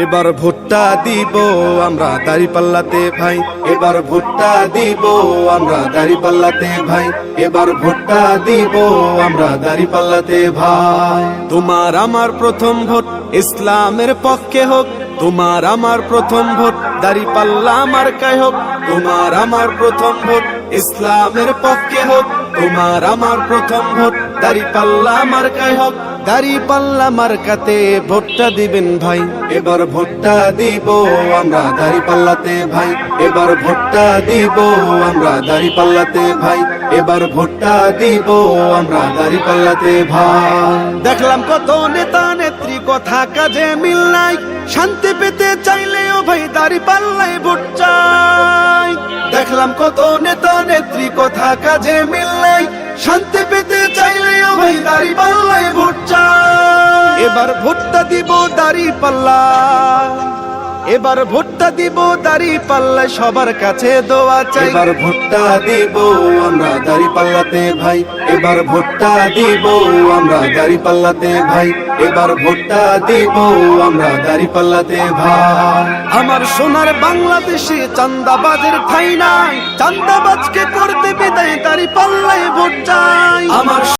এবার ভোটটা দিব আমরা দাঁড়িপাল্লাতে ভাই, এবার ভোটটা দিব আমরা দাঁড়িপাল্লাতে ভাই, এবার ভোটটা দিব আমরা দাঁড়িপাল্লাতে ভাই। তোমার আমার প্রথম ভোট ইসলামের পক্ষে হোক, তোমার আমার প্রথম ভোট দাঁড়িপাল্লা মার্কায় হোক, তোমার আমার প্রথম ভোট ইসলামের পক্ষে হোক, তোমার আমার প্রথম ভোট দাঁড়িপাল্লা মার্কায় হোক। দাঁড়িপাল্লা মার্কাতে ভোটটা দিবেন ভাই, এবার ভোটটা দিব আমরা দাঁড়িপাল্লাতে ভাই, এবার ভোটটা দিব আমরা দাঁড়িপাল্লাতে ভাই, এবার ভোটটা দিব আমরা দাঁড়িপাল্লাতে ভাই। দেখলাম কত নেতা নেত্রী কথা কাজে মিল নাই, শান্তি পেতে চাইলেও ভাই দাঁড়িপাল্লায় ভোট চাই। দেখলাম কত নেতা নেত্রী কথা কাজে মিল নাই, শান্তি পেতে চাইলেও ভাই দাঁড়িপাল্লায় ভোট চাই। এবার ভোটটা দিব দাঁড়িপাল্লা, এবার ভোটটা দিব দাঁড়িপাল্লায় সবার কাছে দোয়া চাই। এবার ভোটটা দিব আমরা দাঁড়িপাল্লাতে ভাই, এবার ভোটটা দিব আমরা দাঁড়িপাল্লাতে ভাই, এবার ভোটটা দিব আমরা দাঁড়িপাল্লাতে ভাই। আমার সোনার বাংলাদেশে চাঁদাবাজের ঠাঁই নাই, চাঁদাবাজকে করতে বিদায় দাঁড়িপাল্লায় ভোট চাই। আমার